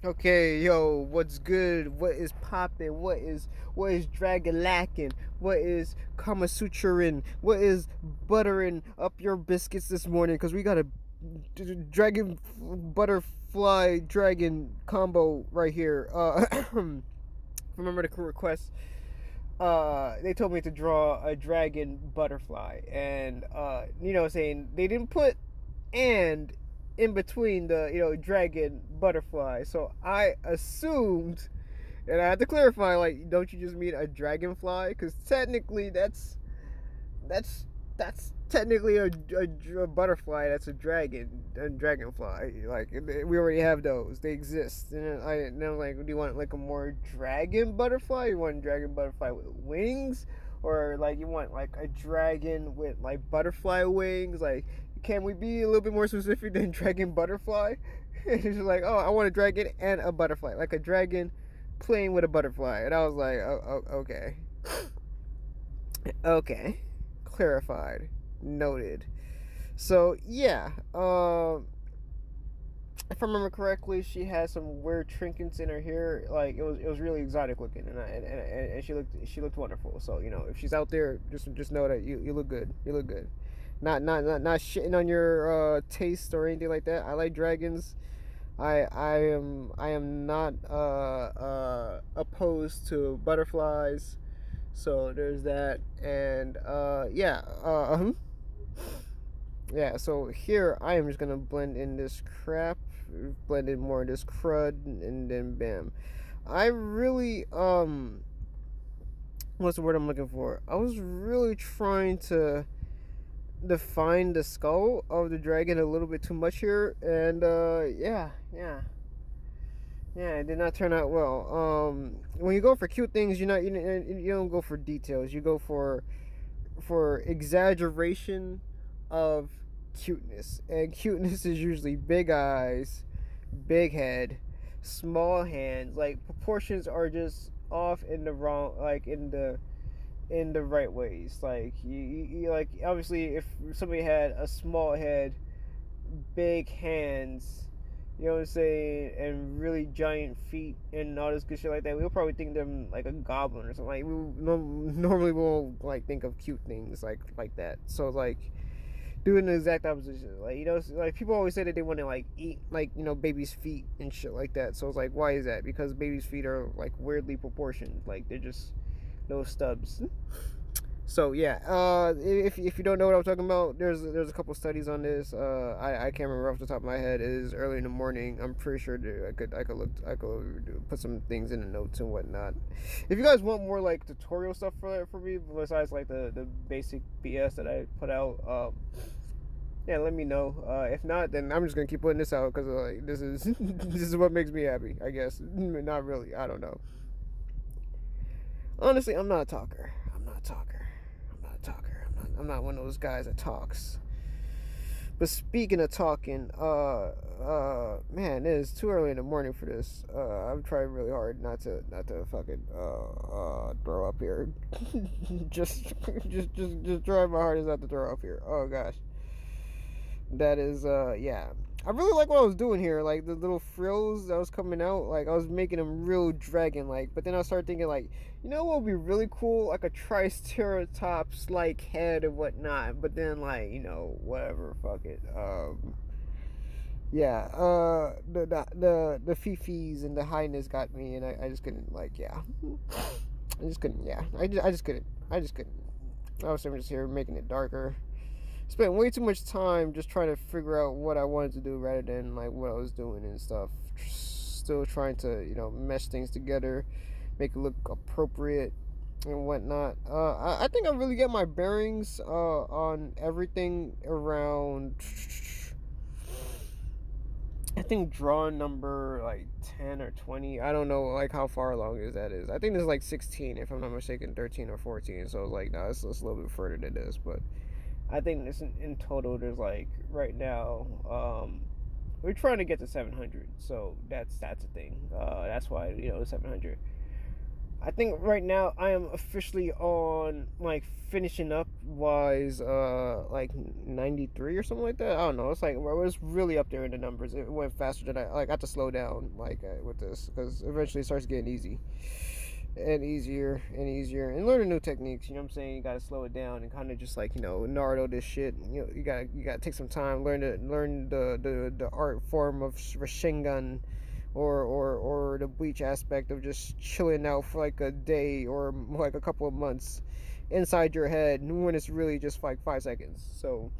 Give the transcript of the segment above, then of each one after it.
Okay, yo, what's good? What is poppin'? What is dragon lacking? What is Kama Suturin? What is buttering up your biscuits this morning? Cause we got a dragon butterfly dragon combo right here. Remember the request? They told me to draw a dragon butterfly, and saying they didn't put and in between the dragon butterfly, so I assumed, and I had to clarify, like, don't you just mean a dragonfly? Because technically that's that's technically a butterfly. That's a dragonfly. Like, we already have those, they exist. And I'm like, do you want like a more dragon butterfly? You want a dragon butterfly with wings, or like you want like a dragon with like butterfly wings? Like, can we be a little bit more specific than dragon butterfly? It's just like, oh, I want a dragon and a butterfly, like a dragon playing with a butterfly. And I was like, okay. Okay, clarified, noted. So yeah, if I remember correctly, she had some weird trinkets in her hair. Like, it was really exotic looking, and she looked wonderful. So if she's out there, just know that you look good. You look good. Not shitting on your taste or anything like that. I like dragons. I am not opposed to butterflies. So there's that. And yeah, yeah. So here I am just gonna blend in this crap, blend in more of this crud, and then bam. I really what's the word I'm looking for? I was really trying to define the skull of the dragon a little bit too much here, and yeah, it did not turn out well. When you go for cute things, you don't go for details. You go for exaggeration of cuteness, and cuteness is usually big eyes, big head, small hands. Like, proportions are just off in the wrong, like in the right ways. Like, you like, obviously, if somebody had a small head, big hands, you know what I'm saying, and really giant feet and all this good shit like that, we'll probably think them like a goblin or something. Like, we normally won't like think of cute things like that. So like, doing the exact opposite. Like, like, people always say that they want to like eat like babies' feet and shit like that. So it's like, why is that? Because babies' feet are like weirdly proportioned. Like, they're just no stubs. So yeah, if you don't know what I'm talking about, there's a couple studies on this. I can't remember off the top of my head. It is early in the morning. I'm pretty sure I could put some things in the notes and whatnot. If you guys want more like tutorial stuff for me besides like the basic BS that I put out, yeah, let me know. If not, then I'm just gonna keep putting this out because like, this is this is what makes me happy, I guess. Not really. I don't know. Honestly, I'm not a talker. I'm not one of those guys that talks. But speaking of talking, man, it is too early in the morning for this. I'm trying really hard not to fucking throw up here. just trying my hardest not to throw up here. Oh gosh, that is yeah. I really like what I was doing here, like the little frills that was coming out. Like, I was making them real dragon like, but then I started thinking, like, what would be really cool, like a triceratops like head and whatnot. But then, like, whatever, fuck it. Yeah, the fifis and the highness got me, and I just couldn't, like, yeah, I just couldn't, yeah, I just couldn't. I was just here making it darker. Spent way too much time just trying to figure out what I wanted to do rather than like what I was doing and stuff. Still trying to mesh things together, make it look appropriate and whatnot. I think I really get my bearings on everything around, I think, drawing number like 10 or 20. I don't know like how far along that is. I think there's like 16 if I'm not mistaken, 13 or 14. So like, no, it's a little bit further than this, but I think this in total, there's like, right now, we're trying to get to 700. So that's a thing. That's why 700. I think right now I am officially on like finishing up wise like 93 or something like that. I don't know. It's like it was really up there in the numbers. It went faster than I like. I had to slow down like with this because eventually it starts getting easy and easier and easier and learning new techniques. You know what I'm saying? You gotta slow it down and kind of just like Naruto this shit. You gotta take some time learn the art form of Rasengan or the bleach aspect of just chilling out for like a day or like a couple of months inside your head when it's really just like 5 seconds. So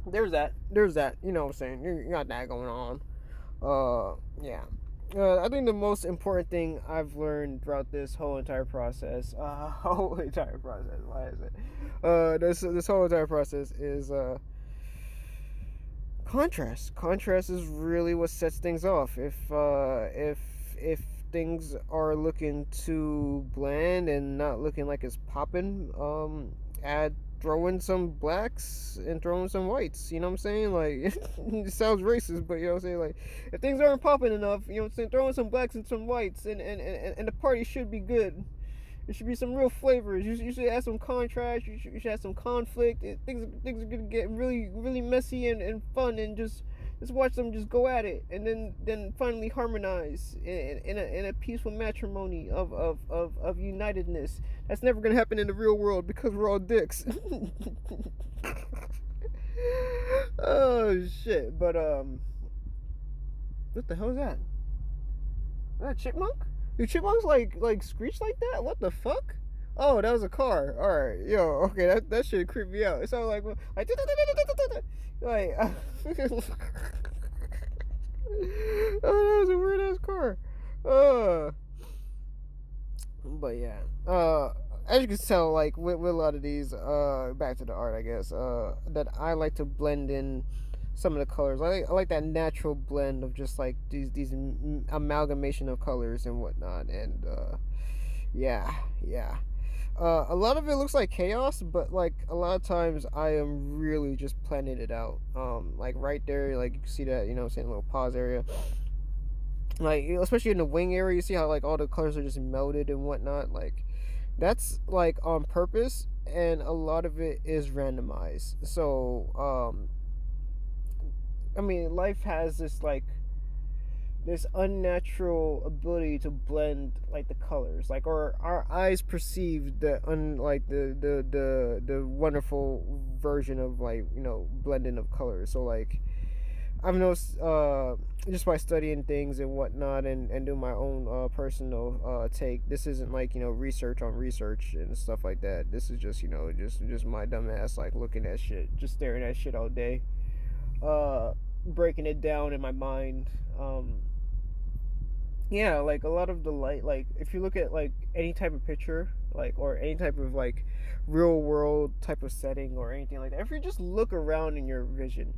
there's that. You know what I'm saying? You got that going on. Yeah. I think the most important thing I've learned throughout this whole entire process, why is it? This whole entire process is contrast. Contrast is really what sets things off. If things are looking too bland and not looking like it's popping, add throw in some blacks and throw in some whites. You know what I'm saying? Like it sounds racist, but you know what I'm saying? Like if things aren't popping enough, you know what I'm saying? Throw in some blacks and some whites, and the party should be good. There should be some real flavors. You should add some contrast. You should add some conflict. Things are gonna get really really messy and fun, and just watch them just go at it, and then finally harmonize in a peaceful matrimony of unitedness. That's never gonna happen in the real world because we're all dicks. Oh shit! But what the hell is that? Is that a chipmunk? Do chipmunks like screech like that? What the fuck? Oh, that was a car. All right, yo, okay, that shit creeped me out. It sounded like like oh, that was a weird ass car. But yeah, as you can tell, like with a lot of these, back to the art, I guess, that I like to blend in some of the colors. I like that natural blend of just like these amalgamation of colors and whatnot, and yeah. A lot of it looks like chaos, but like a lot of times I am really just planning it out. Like right there, like you can see that, you know what I'm saying, a little pause area. Like especially in the wing area, you see how like all the colors are just melted and whatnot. Like that's like on purpose, and a lot of it is randomized. So I mean, life has this unnatural ability to blend like the colors, like, or our eyes perceive the the wonderful version of like blending of colors. So like I've noticed just by studying things and whatnot, and doing my own personal take. This isn't like research on research and stuff like that. This is just just my dumb ass like looking at shit, just staring at shit all day, breaking it down in my mind. Yeah, like a lot of the light, like if you look at like any type of picture, like, or any type of like real world type of setting or anything like that, if you just look around in your vision,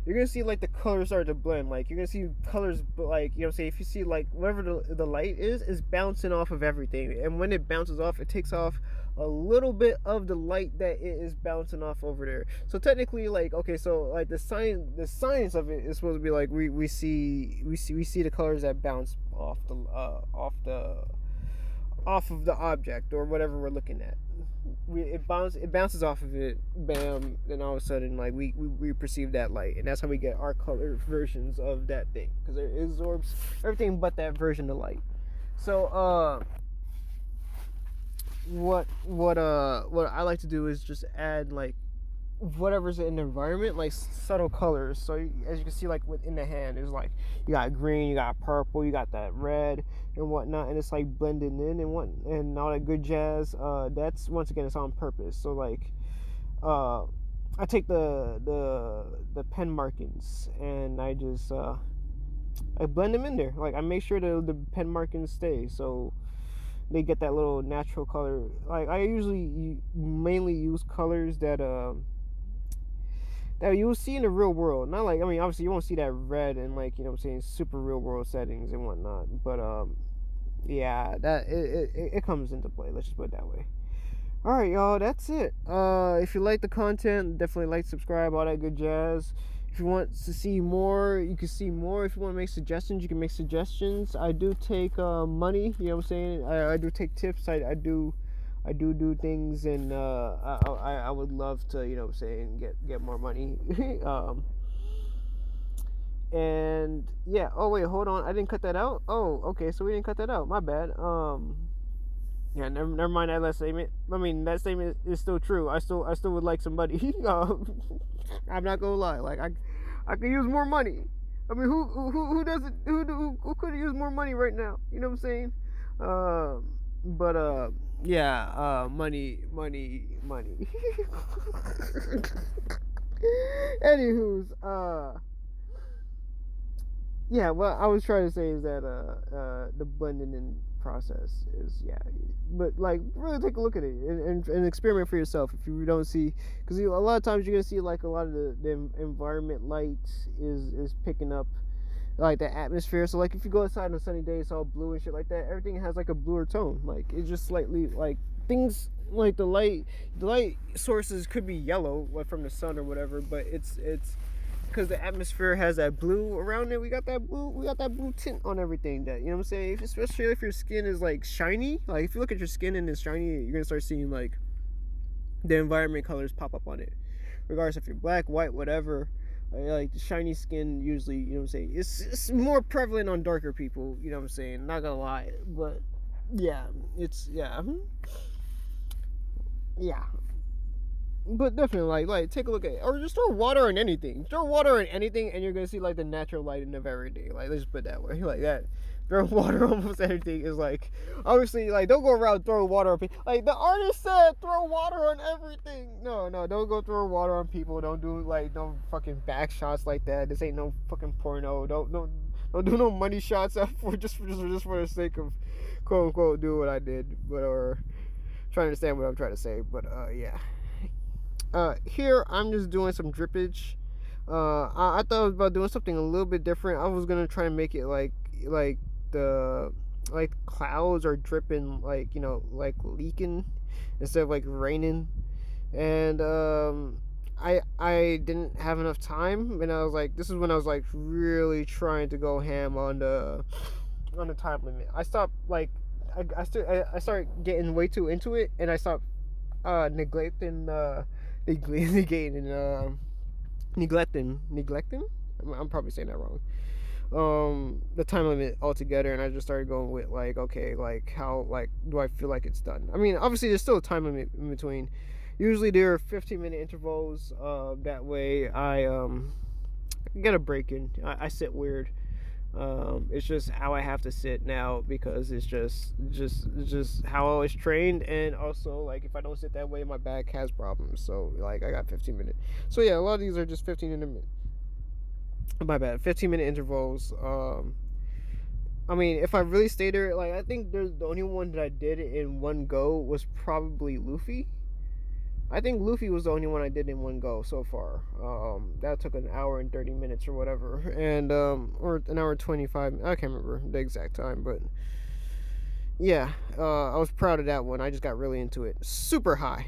you're gonna see like the colors start to blend. Like you're gonna see colors, like say if you see like whatever the light is bouncing off of everything, and when it bounces off, it takes off a little bit of the light that it is bouncing off over there. So technically, like, okay, so like the science of it is supposed to be like we see the colors that bounce off of the object or whatever we're looking at. It bounces off of it, bam, then all of a sudden like we perceive that light, and that's how we get our color versions of that thing, because it absorbs everything but that version of light. So what I like to do is just add like whatever's in the environment, like subtle colors. So as you can see, like within the hand, is like you got green, you got purple, you got that red and whatnot, and it's like blending in and all that good jazz. That's, once again, it's on purpose. So like I take the pen markings and I just I blend them in there. Like I make sure the pen markings stay, so they get that little natural color. Like I usually mainly use colors that you will see in the real world. Not like, I mean, obviously you won't see that red in like, what I'm saying, super real world settings and whatnot. But yeah, that it comes into play. Let's just put it that way. Alright, y'all, that's it. If you like the content, definitely like, subscribe, all that good jazz. If you want to see more, you can see more. If you want to make suggestions, you can make suggestions. I do take money, you know what I'm saying? I do take tips. I do things, and I would love to, you know what I'm saying, get more money. And yeah, oh wait, hold on, I didn't cut that out. Oh, okay, so we didn't cut that out. My bad. Yeah, never mind that last statement. I mean, that statement is still true. I still would like somebody. I'm not gonna lie. Like I could use more money. I mean, who doesn't who could use more money right now? You know what I'm saying? But yeah, money. Anywho's, yeah, what I was trying to say is that the blending in process is, yeah, but like really take a look at it and experiment for yourself. If you don't see, because a lot of times you're gonna see like a lot of the environment light is picking up like the atmosphere. So like if you go outside on a sunny day, it's all blue and shit like that. Everything has like a bluer tone. Like it's just slightly like things like the light sources could be yellow, like from the sun or whatever, but it's because the atmosphere has that blue around it. We got that blue tint on everything, that, you know what I'm saying, especially if your skin is like shiny. Like if you look at your skin and it's shiny, you're gonna start seeing like the environment colors pop up on it, regardless if you're black, white, whatever. Like the shiny skin usually, you know what I'm saying, it's more prevalent on darker people, you know what I'm saying, not gonna lie. But yeah, it's, yeah, but definitely like take a look at it, or just throw water on anything. Throw water on anything, and you're gonna see like the natural lighting of every day. Like, let's put it that way, like that. Throw water on almost anything is like, obviously, like, don't go around throwing water on people. Like the artist said, throw water on everything. No, don't go throw water on people. Don't do like no fucking back shots like that. This ain't no fucking porno. Don't do no money shots for just for the sake of quote unquote do what I did, but or trying to understand what I'm trying to say. But yeah. Here I'm just doing some drippage. I thought I was about doing something a little bit different. I was gonna try and make it like the clouds are dripping, like, you know, like leaking instead of like raining. And I didn't have enough time, and I was like, this is when I was like really trying to go ham on the time limit. I stopped, like, I started getting way too into it, and I stopped neglecting. I'm probably saying that wrong. The time limit altogether, and I just started going with like, okay, like how, like, do I feel like it's done? I mean, obviously there's still a time limit in between. Usually there are 15-minute intervals. That way I can get a break in. I sit weird. It's just how I have to sit now, because it's just how I was trained, and also like if I don't sit that way, my back has problems. So like I got 15 minutes. So yeah, a lot of these are just 15-minute. My bad, 15-minute intervals. I mean, if I really stayed there, like, I think the only one that I did in one go was probably Luffy. I think Luffy was the only one I did in one go so far. That took an hour and 30 minutes or whatever, and or an hour and 25. I can't remember the exact time, but yeah, I was proud of that one. I just got really into it. Super high.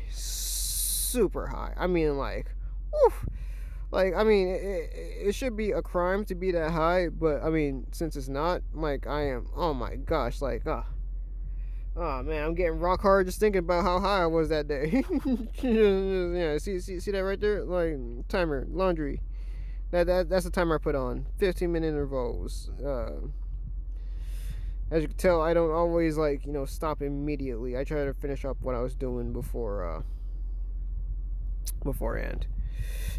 I mean, like, woof. Like, I mean, it should be a crime to be that high, but I mean, since it's not, like, I am. Oh my gosh, like, oh man, I'm getting rock hard just thinking about how high I was that day. Yeah, see that right there? Like, timer, laundry. That's the timer I put on. 15-minute intervals. As you can tell, I don't always, like, you know, stop immediately. I try to finish up what I was doing beforehand.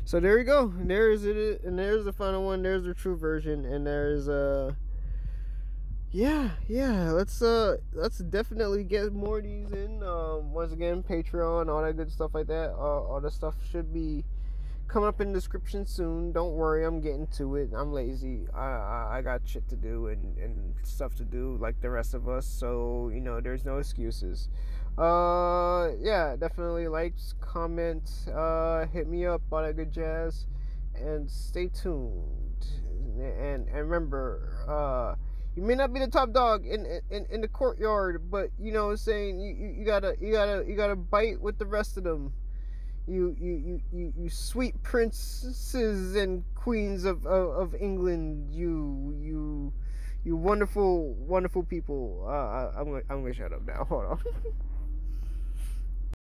So there you go. There's it, and there's the final one. There's the true version, and there's yeah. Let's definitely get more of these in. Once again, Patreon, all that good stuff like that. All the stuff should be coming up in the description soon. Don't worry, I'm getting to it. I'm lazy. I got shit to do and stuff to do like the rest of us. So, you know, there's no excuses. Yeah, definitely likes, comment, hit me up, all that good jazz, and stay tuned. And remember, you may not be the top dog in the courtyard, but you know what I'm saying, you gotta bite with the rest of them. you sweet princes and queens of England, you wonderful people. I'm gonna shut up now. Hold on.